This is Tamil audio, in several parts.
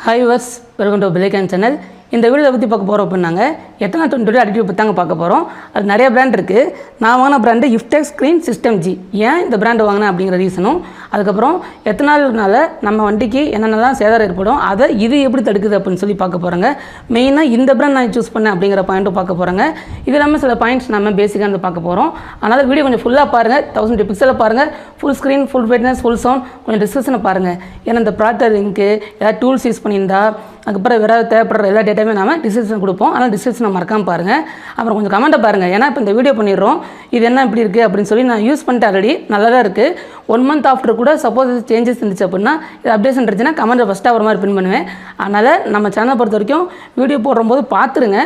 Hi viewers, welcome to Black and Channel. இந்த வீடியோ பற்றி பார்க்க போகிறோம் அப்படின்னாங்க எத்தனை 20 அடிட்டிவ் பற்றி தாங்க பார்க்க போகிறோம். அது நிறைய பிராண்ட் இருக்குது. நான் வாங்கின பிராண்டு இஃப்டெக்ஸ் ஸ்க்ரீன் சிஸ்டம் ஜி. ஏன் இந்த பிராண்டு வாங்கினேன் அப்படிங்கிற ரீசனும், அதுக்கப்புறம் எத்தனால்னால நம்ம வண்டிக்கு என்னென்னலாம் சேதாரம் ஏற்படும், அதை இது எப்படி தடுக்குது அப்படின்னு சொல்லி பார்க்க போகிறாங்க. மெயினாக இந்த பிராண்ட் நான் சூஸ் பண்ணேன் அப்படிங்கிற பாயிண்ட்டும் பார்க்க போகிறாங்க. இது இல்லாமல் சில பாயிண்ட்ஸ் நம்ம பேசிக்காக பார்க்க போகிறோம். அதனால் வீடியோ கொஞ்சம் ஃபுல்லாக பாருங்கள், 1000 பிக்சலில் பாருங்கள், full screen, full brightness, full sound, கொஞ்சம் டிஸ்கஷனை பாருங்கள். ஏன்னா இந்த ப்ராடக்ட் லிங்க்கு ஏதாவது டூல்ஸ் யூஸ் பண்ணியிருந்தா அதுக்கப்புறம் வேறு தேவைப்படுற எல்லா டேட்டாவுமே நம்ம டிஸ்கிரிப்ஷன் கொடுப்போம். ஆனால் டிஸ்கிரிப்ஷனை மறக்காமல் பாருங்கள். அப்புறம் கொஞ்சம் கமெண்ட்டை பாருங்கள். ஏன்னா இப்போ இந்த வீடியோ பண்ணிடுறோம், இது என்ன இப்படி இருக்குது அப்படின்னு சொல்லி நான் யூஸ் பண்ணிட்டு ஆல்ரெடி நல்லா தான் இருக்குது. 1 month ஆஃப்டர் கூட சப்போஸ் சேஞ்சஸ் இருந்துச்சு அப்படின்னா இது அப்டேஷன் இருந்துச்சுன்னா கமெண்ட்டை ஃபஸ்ட்டாக ஒரு மாதிரி பின் பண்ணுவேன். அதனால் நம்ம சேனலை பொறுத்த வரைக்கும் வீடியோ போடும்போது பார்த்துருங்க.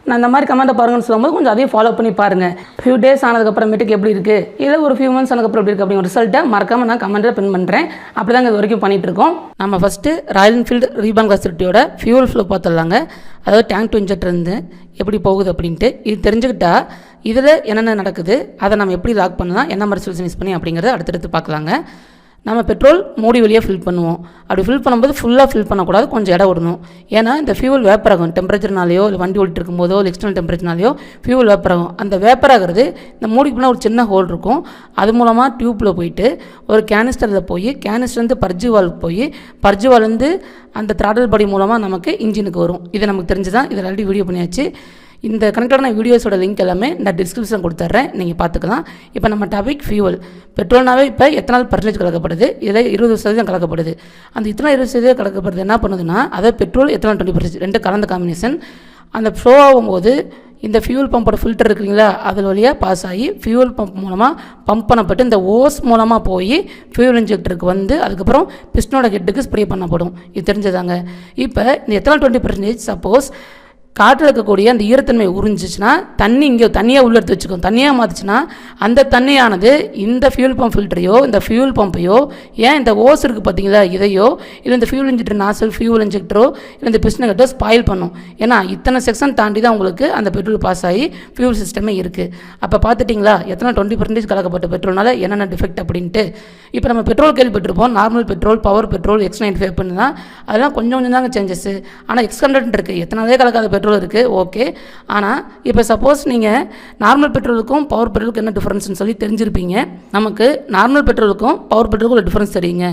நான் இந்த மாதிரி கமெண்ட்டை பாருங்கன்னு சொல்லும்போது கொஞ்சம் அதையும் ஃபாலோ பண்ணி பாருங்கள். ஃபியூ டேஸ் ஆனதுக்கப்புறமேட்டுக்கு எப்படி இருக்குது, இல்லை ஒரு ஃபியூ மந்த்ஸ் ஆனதுக்கப்புறம் எப்படி இருக்குது அப்படிங்கிற ரிசல்ட்டை மறக்காமல் நான் கமெண்ட்டில் பின் பண்ணுறேன். அப்படி தாங்க இது வரைக்கும் பண்ணிகிட்டு இருக்கோம். நம்ம ஃபஸ்ட்டு ராயல் என்ஃபீல்டு ரீபான் கிளாசிட்டியோட ஃபியூல் ஃப்ளோ பார்த்துடலாங்க. அதாவது டேங்க் டு இன்ஜெக்டர் இருந்து எப்படி போகுது அப்படின்ட்டு இது தெரிஞ்சுக்கிட்டா இதில் என்னென்ன நடக்குது, அதை நம்ம எப்படி லாக் பண்ணலாம், என்ன மாதிரி சொல்யூஷன் யூஸ் பண்ணி அப்படிங்கிறத அடுத்தடுத்து பார்க்கலாங்க. நம்ம பெட்ரோல் மூடி வழியாக ஃபில் பண்ணுவோம். அப்படி ஃபில் பண்ணும்போது ஃபுல்லாக ஃபில் பண்ணக்கூடாது, கொஞ்சம் இடம் விடணும். ஏன்னா இந்த ஃபியூல் வேப்பர் ஆகும். டெம்பரேச்சர்னாலேயோ இல்லை வண்டி ஓடிட்டு இருக்கும்போதோ இல்லை எக்ஸ்டர்னல் டெம்பரேச்சர்னாலேயோ ஃபியூல் வேப்பர் ஆகும். அந்த வேப்பர் ஆகிறது இந்த மூடிக்குள்ளே ஒரு சின்ன ஹோல் இருக்கும். அது மூலமாக டியூப்பில் போயிட்டு ஒரு கேனிஸ்டரில் போய் கேனிஸ்டர்லேருந்து பர்ஜு வால்வுக்கு போய் பர்ஜு வால்லேருந்து அந்த த்ராடல் பாடி மூலமாக நமக்கு இன்ஜினுக்கு வரும். இது நமக்கு தெரிஞ்சு தான், இதில் ஆல்ரெடி வீடியோ பண்ணியாச்சு. இந்த கனெக்டான வீடியோஸோட லிங்க் எல்லாமே நான் டிஸ்கிரிப்ஷன் கொடுத்துட்றேன், நீங்கள் பார்த்துக்கலாம். இப்போ நம்ம டாபிக் ஃபியூவல். பெட்ரோல்னாவே இப்போ எத்தனால் % கலக்கப்படுது, இதில் 20% கலக்கப்படுது. அந்த இத்தனை 20% கலக்கப்படுது என்ன பண்ணுதுன்னா, அதை பெட்ரோல் எத்தனால் 20% ரெண்டு கலந்த காம்பினேஷன். அந்த ஃப்ளோ ஆகும்போது இந்த ஃபியூல் பம்போட ஃபில்டர் இருக்குங்களா, அதில் வழியாக பாஸ் ஆகி ஃபியூல் பம்ப் மூலமாக பம்ப் பண்ணப்பட்டு இந்த ஓஸ் மூலமாக போய் ஃபியூல் இன்ஜெக்டருக்கு வந்து அதுக்கப்புறம் பிஸ்டனோட ஹெட்டுக்கு ஸ்ப்ரே பண்ணப்படும். இது தெரிஞ்சதாங்க. இப்போ இந்த எத்தனால் 20% சப்போஸ் காற்றில் இருக்கக்கூடிய அந்த ஈரத்தன்மை உறிஞ்சிச்சுன்னா தண்ணி இங்கே தண்ணியாக உள்ள எடுத்து வச்சுக்கோம். தண்ணியாக மாற்றுச்சுன்னா அந்த தண்ணியானது இந்த ஃபியூல் பம்ப் ஃபில்டரையோ இந்த ஃபியூல் பம்பையோ ஏன் இந்த ஓஸ் இருக்குது பார்த்தீங்களா, இதையோ இல்லை இந்த ஃபியூல் இன்ஜெக்டர் நாசல் ஃபியூல் இன்ஜெக்டரோ இல்லை இந்த பிஸ்டன் கட்டோ ஸ்பாயில் பண்ணும். ஏன்னா இத்தனை செக்ஷன் தாண்டி தான் உங்களுக்கு அந்த பெட்ரோல் பாஸ் ஆகி ஃபியூல் சிஸ்டமே இருக்குது. அப்போ பார்த்துட்டிங்களா எத்தனை 20% கலக்கப்பட்ட பெட்ரோல்னால என்னென்ன டிஃபெக்ட் அப்படின்ட்டு. இப்போ நம்ம பெட்ரோல் கேள்விப்பட்டிருப்போம், normal petrol, power petrol, X95 பண்ணுன்னா அதெல்லாம் கொஞ்சம் கொஞ்சம் தாங்க சேஞ்சஸ். ஆனால் X100 இருக்குது, எத்தனாலே கலக்காத பெட்ரோல் இருக்குது, ஓகே. ஆனால் இப்போ சப்போஸ் நீங்கள் நார்மல் பெட்ரோலுக்கும் பவர் பெட்ரோலுக்கும் என்ன டிஃப்ரென்ஸ்னு சொல்லி தெரிஞ்சிருப்பீங்க. நமக்கு நார்மல் பெட்ரோலுக்கும் பவர் பெட்ரோலுக்கும் ஒரு டிஃப்ரென்ஸ் தெரியுங்க.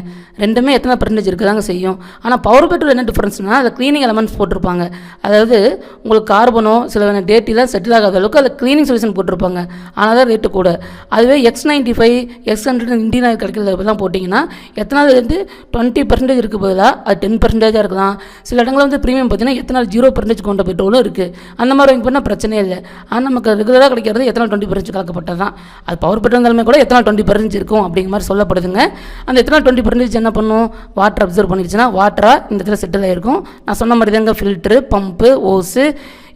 ரெண்டுமே எத்தனை % இருக்குதாங்க செய்யும். ஆனால் பவர் பெட்ரோல் என்ன டிஃப்ரென்ஸ்னால் அதில் க்ளீனிங் எலமெண்ட்ஸ் போட்டிருப்பாங்க. அதாவது உங்களுக்கு கார்பனோ சில டேட்டிலாம் செட்டில் ஆகாத அளவுக்கு அதில் க்ளீனிங் சொல்யூஷன் போட்டிருப்பாங்க. ஆனால் தான் ரேட்டு கூட. அதுவே X95 X100 இந்தியன் ஆயில் கிடைக்கிறதெல்லாம் போட்டிங்கன்னா எத்தனால் 20% இருக்குது பதிலாக அது 10% இருக்கலாம். சில இடங்களில் வந்து ப்ரீமியம் பார்த்தீங்கன்னா எத்தனால் 0% கொண்ட பெட்ரோலும் இருக்குது. அந்த மாதிரி வாங்கி பண்ணால் பிரச்சனையே இல்லை. ஆனால் நமக்கு ரெகுலராக கிடைக்கிறது எத்தனால் 20% கலக்கப்பட்டது தான். அது பவர் பெட்ரோல் இருந்தாலுமே கூட எத்தனால் 20% இருக்கும் அப்படிங்கிற மாதிரி சொல்லப்படுதுங்க. அந்த எத்தனால் 20% என்ன பண்ணும், வாட்டர் அப்சர்வ் பண்ணிடுச்சுன்னா வாட்டராக இந்த இடத்துல செட்டில் ஆகிருக்கும். நான் சொன்ன மாதிரி தாங்க ஃபில்ட்ரு, பம்பு, ஓஸு,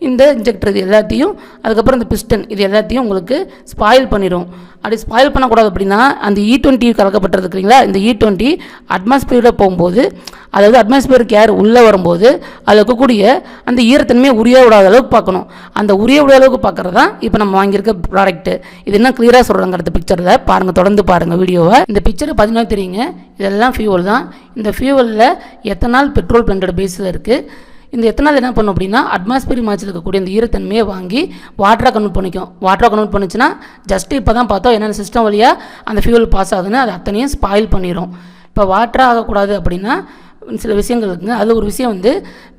இந்த இன்ஜெக்டர் இது எல்லாத்தையும், அதுக்கப்புறம் இந்த பிஸ்டன் இது எல்லாத்தையும் உங்களுக்கு ஸ்பாயில் பண்ணிடும். அப்படி ஸ்பாயில் பண்ணக்கூடாது அப்படின்னா அந்த E20 கலக்கப்பட்டது இருக்குங்களா, இந்த E20 அட்மாஸ்பியரில் போகும்போது, அதாவது அட்மாஸ்பியருக்கு ஏர் உள்ளே வரும்போது அதில் இருக்கக்கூடிய அந்த ஈரத்தன்மையை உரிய விடாத அளவுக்கு பார்க்கணும். அந்த உரிய விடாத அளவுக்கு பார்க்குறது தான் இப்போ நம்ம வாங்கியிருக்க ப்ராடக்ட்டு. இது என்ன கிளியராக சொல்கிறாங்க அடுத்த பிக்சரில் பாருங்கள், தொடர்ந்து பாருங்கள் வீடியோவை. இந்த பிக்சரை பார்த்தீங்கன்னா தெரியுங்க, இதெல்லாம் ஃபியூவல் தான். இந்த ஃபியூவலில் எத்தனால் பெட்ரோல் பிளண்டட் பேஸில் இருக்குது. இந்த எத்தனால் என்ன பண்ணும் அப்படின்னா அட்மாஸ்பியர் மாய்ச்சல் இருக்கக்கூடிய இந்த ஈரத்தன்மையை வாங்கி வாட்டராக கன்வெர்ட் பண்ணிக்கும். வாட்டராக கன்வெர்ட் பண்ணிச்சுன்னா ஜஸ்ட் இப்போ தான் பார்த்தோம் என்னென்ன சிஸ்டம் வழியாக அந்த ஃபியூல் பாஸ் ஆகுதுன்னு அது அத்தனையும் ஸ்பாயில் பண்ணிடும். இப்போ வாட்டராக ஆகக்கூடாது அப்படின்னா சில விஷயங்கள் இருக்குங்க. அது ஒரு விஷயம் வந்து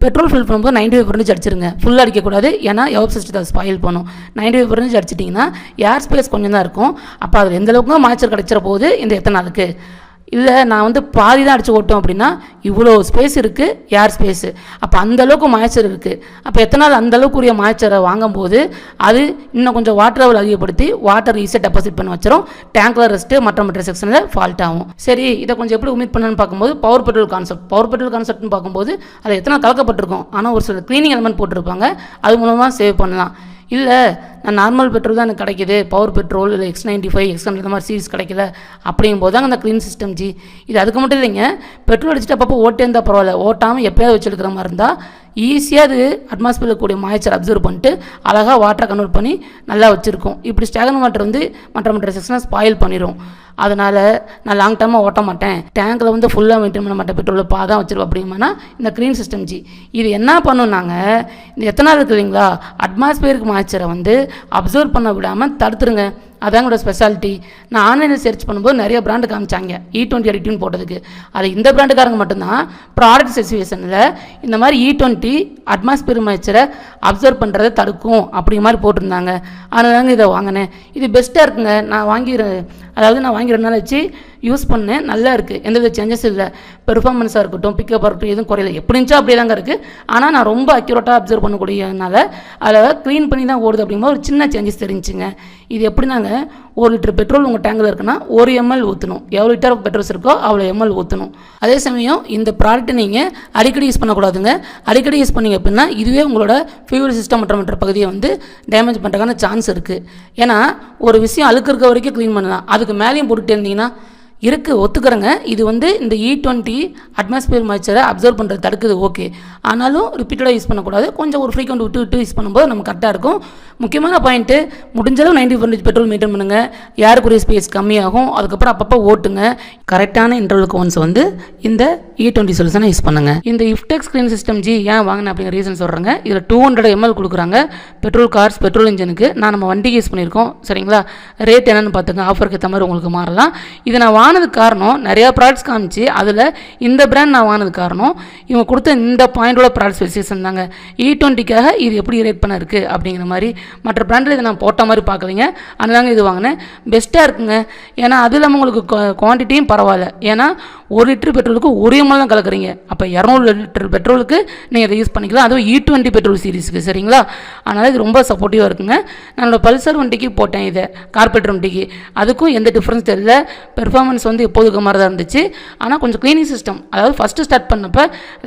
பெட்ரோல் ஃபில் பண்ணும்போது 95% அடிச்சிருங்க, ஃபுல்லாக அடிக்கக்கூடாது. ஏன்னா எவப் சிஸ்டத்தை ஸ்பாயில் பண்ணும். 95% அடிச்சிட்டிங்கன்னா ஏர் ஸ்பேஸ் கொஞ்சம் தான் இருக்கும். அப்போ அதில் எந்த அளவுக்கு மாய்ச்சல் கிடைச்சிட போகுது இந்த எத்தனாலுக்கு. இல்லை நான் வந்து பாதி தான் அடித்து ஓட்டோம் அப்படின்னா இவ்வளோ ஸ்பேஸ் இருக்குது, ஏர் ஸ்பேஸு. அப்போ அந்தளவுக்கு மாய்ச்சர் இருக்குது. அப்போ எத்தனால் அந்தளவுக்குரிய மாய்ச்சரை வாங்கும்போது அது இன்னும் கொஞ்சம் வாட்டர் லெவல் அதிகப்படுத்தி வாட்டர் ஈஸியாக டெபாசிட் பண்ணி வச்சிடும். டேங்க்ல ரெஸ்ட்டு மற்ற செக்ஷனில் ஃபால்ட் ஆகும். சரி, இதை கொஞ்சம் எப்படி உமிட் பண்ணணும்னு பார்க்கும்போது பவர் பெட்ரோல் கான்செப்ட்னு பார்க்கும்போது அது எத்தனை கலக்கப்பட்டிருக்கும். ஆனால் ஒரு சில க்ளீனிங் எலமெண்ட் போட்டிருப்பாங்க, அது மூலமாக சேவ் பண்ணலாம். இல்லை நான் நார்மல் பெட்ரோல் தான் எனக்கு கிடைக்கிது, பவர் பெட்ரோல் இல்லை X95 X100 இந்த மாதிரி சீரிஸ் கிடைக்கல அப்படிங்கும் போது தாங்க அந்த க்ளீன் சிஸ்டம் ஜி. இது அதுக்கு மட்டும் இல்லைங்க, பெட்ரோல் அடிச்சுட்டு அப்பப்போ ஓட்டே இருந்தால் பரவாயில்ல, ஓட்டாமல் எப்போயாவது வச்சுருக்கிற மாதிரி இருந்தால் ஈஸியாக அது அட்மாஸ்பியரில் கூடிய மாய்ச்சர் அப்சர்வ் பண்ணிட்டு அழகாக வாட்டரை கன்வெர்ட் பண்ணி நல்லா வச்சுருக்கோம். இப்படி ஸ்டாகன் வாட்டர் வந்து மற்ற செக்ஷனை ஸ்பாயில் பண்ணிடும். அதனால் நான் லாங் டைமாக ஓட்ட மாட்டேன், டேங்கில் வந்து ஃபுல்லாக மெயின்டைன் பண்ண மாட்டேன், பெட்ரோலில் பாதான் வச்சிருவோம் அப்படின்னா இந்த க்ளீன் சிஸ்டம் ஜி இது என்ன பண்ணுனாங்க, இந்த எத்தனை இருக்குது இல்லைங்களா அட்மாஸ்பியருக்கு மாய்ச்சரை வந்து அப்சர்வ் பண்ண விடாமல் தடுத்துருங்க. அதான் என்னோட ஸ்பெஷாலிட்டி. நான் ஆன்லைனில் சர்ச் பண்ணும்போது நிறைய பிராண்டு காமிச்சாங்க E20 அடிக்டிவ்னு போட்டதுக்கு. அது இந்த பிராண்டுக்காரங்க மட்டும்தான் ப்ராடக்ட் ஸ்பெசிஃபிகேஷனில் இந்த மாதிரி E20 அட்மாஸ்பியர் மாய்ச்சரை அப்சர்வ் பண்ணுறதை தடுக்கும் அப்படி மாதிரி போட்டிருந்தாங்க. அதனால தாங்க இதை வாங்கினேன். இது பெஸ்ட்டாக இருக்குங்க. நான் வாங்கி 2 நாள் வச்சு யூஸ் பண்ணேன், நல்லா இருக்குது, எந்தவித சேஞ்சஸ் இல்லை. பெர்ஃபார்மன்ஸாக இருக்கட்டும், பிக்கப்பாக இருக்கட்டும், எதுவும் குறையில, எப்படி இருந்துச்சோ அப்படியே தாங்க இருக்குது. ஆனால் நான் ரொம்ப அக்யூரேட்டாக அப்சர்வ் பண்ணக்கூடியதுனால அதில் க்ளீன் பண்ணி தான் ஓடுது அப்படிங்கும்போது ஒரு சின்ன சேஞ்சஸ் தெரிஞ்சுங்க. இது எப்படினாங்க, 1 லிட்டர் பெட்ரோல் உங்கள் டேங்கில் இருக்குன்னா 1 ml ஊற்றணும். எவ்வளோ லிட்டர் பெட்ரோல்ஸ் இருக்கோ அவ்வளோ ml ஊற்றணும். அதே சமயம் இந்த ப்ராடக்ட்டை நீங்கள் அடிக்கடி யூஸ் பண்ணக்கூடாதுங்க. அடிக்கடி யூஸ் பண்ணிங்க அப்படின்னா இதுவே உங்களோட ஃபியூல் சிஸ்டம் மற்ற பகுதியை வந்து டேமேஜ் பண்ணுறதுக்கான சான்ஸ் இருக்குது. ஏன்னா ஒரு விஷயம் அழுக்கு இருக்க வரைக்கும் க்ளீன் பண்ணலாம், அதுக்கு மேலேயும் போட்டுகிட்டே இருந்தீங்கன்னா இருக்குது, ஒத்துக்கிறேங்க. இது வந்து இந்த E20 அட்மாஸ்பியர் மாய்ச்சரை அப்சர்வ் பண்ணுறது தடுக்குது, ஓகே. ஆனாலும் ரிப்பீட்டடாக யூஸ் பண்ணக்கூடாது, கொஞ்சம் ஒரு ஃப்ரீக்வெண்ட் விட்டு யூஸ் பண்ணும்போது நம்ம கரெக்டாக இருக்கும். முக்கியமான பாயிண்ட்டு, முடிஞ்சளவு 90% பெட்ரோல் மெயின்டைன் பண்ணுங்கள். ஏருக்குரிய ஸ்பேஸ் கம்மியாகும். அதுக்கப்புறம் அப்பப்போ ஓட்டுங்க. கரெக்டான இன்டர்வலுக்கு ஒன்ஸ் வந்து இந்த E20 சொல்யூஷனை யூஸ் பண்ணுங்கள். இந்த இஃப்டெக்ஸ் க்ளீன் சிஸ்டம் ஜி ஏன் வாங்கினேன் அப்படிங்கிற ரீசன் சொல்கிறேங்க. இதில் 200 ml கொடுக்குறாங்க பெட்ரோல் கார்ஸ், பெட்ரோல் இன்ஜினுக்கு. நம்ம வண்டிக்கு யூஸ் பண்ணியிருக்கோம், சரிங்களா. ரேட் என்னென்னு பார்த்துங்க, ஆஃபருக்கு ஏற்ற மாதிரி உங்களுக்கு மாறலாம். இதை நான் வாங்கினதுக்கு காரணம், நிறையா ப்ராடக்ட்ஸ் காமிச்சு அதில் இந்த பிராண்ட் நான் வாங்கினது காரணம் இவங்க கொடுத்த இந்த பாயிண்டோட ப்ராடக்ட் ஸ்பெசிஃபிகேஷன் தாங்க. E20க்காக இது எப்படி ரேட் பண்ண இருக்குது அப்படிங்கிற மாதிரி. மற்ற பிராண்டில் இதை நான் போட்ட மாதிரி பார்க்கலைங்க, அதனால இது வாங்கினேன். பெஸ்ட்டாக இருக்குங்க. ஏன்னா அது இல்லாமல் உங்களுக்கு குவான்டிட்டியும் பரவாயில்ல. ஏன்னா 1 லிட்டர் பெட்ரோலுக்கு 1 ml தான் கலக்குறீங்க. அப்போ 200 லிட்டர் பெட்ரோலுக்கு நீங்கள் இதை யூஸ் பண்ணிக்கலாம், அதுவும் E20 பெட்ரோல் சீரிஸுக்கு, சரிங்களா. அதனால் இது ரொம்ப சப்போர்ட்டிவாக இருக்குங்க. நான் பல்சர் வண்டிக்கு போட்டேன், இதை கார்பரேட்டர் வண்டிக்கு, அதுக்கும் எந்த டிஃப்ரென்ஸ் தெரியல. பெர்ஃபார்மன்ஸ் வந்து எப்போதுக்கு மாதிரி தான் இருந்துச்சு. ஆனால் கொஞ்சம் க்ளீனிங் சிஸ்டம், அதாவது ஃபஸ்ட்டு ஸ்டார்ட் பண்ணப்போ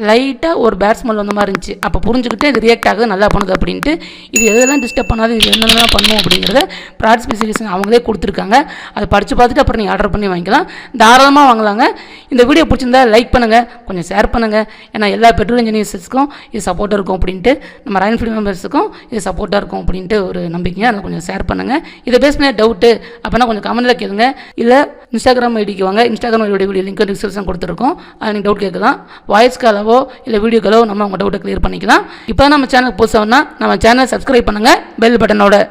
லைட்டாக ஒரு பேட் ஸ்மெல் வந்த மாதிரி இருந்துச்சு. அப்போ புரிஞ்சுக்கிட்டு இது ரியாக்ட் ஆகுது, நல்லா பண்ணுது அப்படின்ட்டு. இது எதெல்லாம் டிஸ்டர்ப் பண்ணாது, இது என்னென்ன பண்ணும் அப்படிங்கிறத ப்ராடக்ட் ஸ்பெசிஃபிகேஷன் அவங்களே கொடுத்துருக்காங்க. அதை படித்து பார்த்துட்டு அப்புறம் நீங்கள் ஆர்டர் பண்ணி வாங்கிக்கலாம், தாராளமாக வாங்கலாங்க. இந்த வீடியோ பிடிச்சிருந்தா லைக் பண்ணுங்கள், கொஞ்சம் ஷேர் பண்ணுங்கள். ஏன்னா எல்லா பெட்ரோல் இன்ஜினியர்ஸுக்கும் இது சப்போர்ட்டாக இருக்கும் அப்படின்ட்டு, நம்ம ராயல் என்ஃபீல்ட் மெம்பர்ஸுக்கும் இது சப்போர்ட்டாக இருக்கும் அப்படின்ட்டு ஒரு நம்பிக்கையாக அதை கொஞ்சம் ஷேர் பண்ணுங்கள். இதை பேசின டவுட்டு அப்படின்னா கொஞ்சம் கமெண்ட்டில் கேளுங்க, இல்லை இன்ஸ்டாகிராம் ஐடிக்கு வாங்க. இன்ஸ்டாகிராம் ஐடியோட வீடியோ லிங்க் டிஸ்கிரிப்ஷன் கொடுத்துருக்கோம், அதை நீங்கள் டவுட் கேட்கலாம். வாய்ஸ் காலவோ இல்லை வீடியோ காலோ நம்ம உங்கள் டவுட்டை கிளியர் பண்ணிக்கலாம். இப்போ நம்ம சேனல் புதுசாக நம்ம சேனலை சப்ஸ்கிரைப் பண்ணுங்கள் பெல் பட்டனோட.